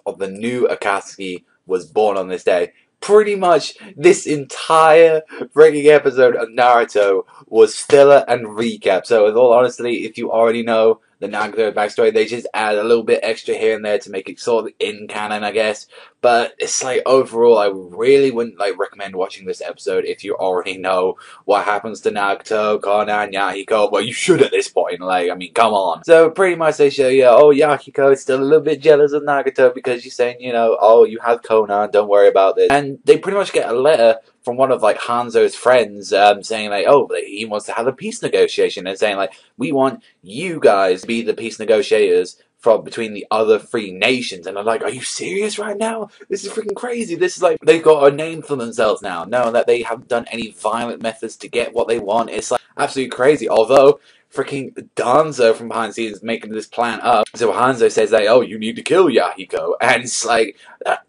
of the new Akatsuki was born on this day. Pretty much this entire freaking episode of Naruto was filler and recap. So with all honesty, if you already know the Naruto backstory, they just add a little bit extra here and there to make it sort of in canon, I guess. But it's like overall, I really wouldn't like recommend watching this episode if you already know what happens to Naruto, Konan, Yahiko. Well, you should at this point. Like, I mean, come on. So pretty much they show you, oh, Yahiko is still a little bit jealous of Naruto because she's saying, you know, oh, you have Konan, don't worry about this. And they pretty much get a letter from one of like Hanzo's friends saying like, oh, he wants to have a peace negotiation, and saying like, we want you guys to be the peace negotiators from between the other three nations. And I'm like, are you serious right now? This is freaking crazy. This is like, they've got a name for themselves now, knowing that they haven't done any violent methods to get what they want. It's like absolutely crazy. Although freaking Danzo from behind the scenes making this plan up. So Hanzo says like, oh, you need to kill Yahiko. And it's like,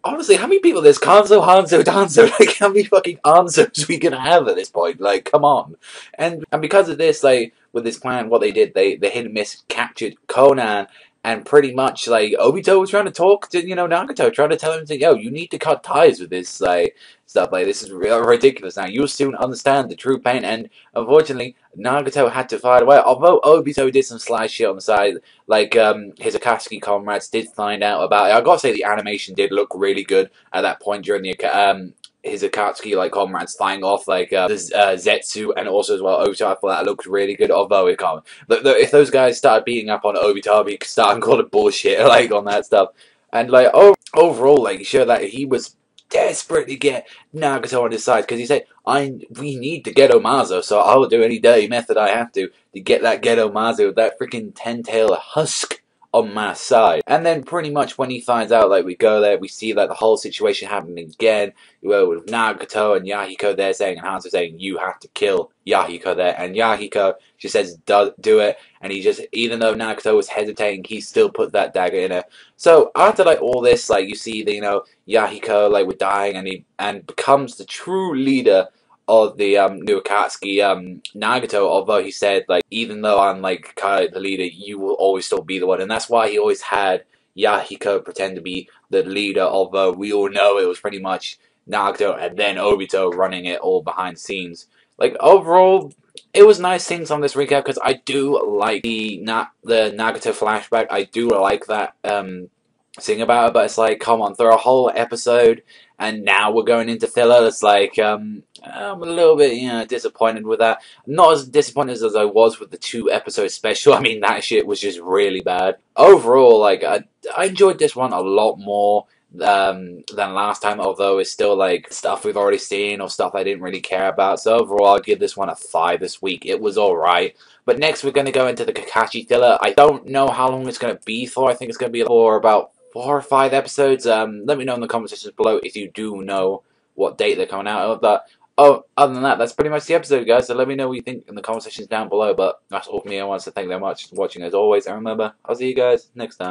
honestly, how many people there's Hanzo, Danzo? Like, how many fucking Hanzos we gonna have at this point? Like, come on. And because of this, like, with this plan, what they did, they hit and miss captured Konan. And pretty much, like, Obito was trying to talk to, you know, Nagato, trying to tell him, to, yo, you need to cut ties with this, like, stuff. Like, this is ridiculous now. You'll soon understand the true pain. And, unfortunately, Nagato had to fight away. Although Obito did some sly shit on the side, like, his Akatsuki comrades did find out about it. I gotta say, the animation did look really good at that point during the, his Akatsuki like comrades flying off like Zetsu, and also as well Obito. I thought that looked really good. Although it can't, if those guys started beating up on Obito, I'd be starting calling bullshit like on that stuff. And like overall, like sure that he was desperate to get Nagato on his side because he said, we need to get Omazo, so I'll do any dirty method I have to get that Geto Mazo, that freaking 10-tailed husk on my side. And then pretty much when he finds out, like, we go there, we see like the whole situation happening again, with Nagato and Yahiko there saying, and Hanzo saying, you have to kill Yahiko there, and Yahiko just says, do it, and he just, even though Nagato was hesitating, he still put that dagger in her. So after like all this, like, you see the, you know, Yahiko like with dying, and becomes the true leader of the new Akatsuki, Nagato, although he said, like, even though I'm, like, kind of the leader, you will always still be the one. And that's why he always had Yahiko pretend to be the leader, although we all know it was pretty much Nagato and then Obito running it all behind the scenes. Like, overall, it was nice things on this recap, because I do like the Nagato flashback. I do like that thing about it, but it's like, come on, through a whole episode, and now we're going into filler. It's like, I'm a little bit, you know, disappointed with that. Not as disappointed as I was with the 2-episode special. I mean, that shit was just really bad. Overall, like, I enjoyed this one a lot more than last time, although it's still, like, stuff we've already seen or stuff I didn't really care about. So overall, I'll give this one a 5 this week. It was alright. But next, we're going to go into the Kakashi filler. I don't know how long it's going to be for. I think it's going to be for about 4 or 5 episodes. Let me know in the comment sections below if you do know what date they're coming out of. But other than that, that's pretty much the episode, guys. So let me know what you think in the comment sections down below. But that's all from me. I want to thank you very much for watching as always. And remember, I'll see you guys next time.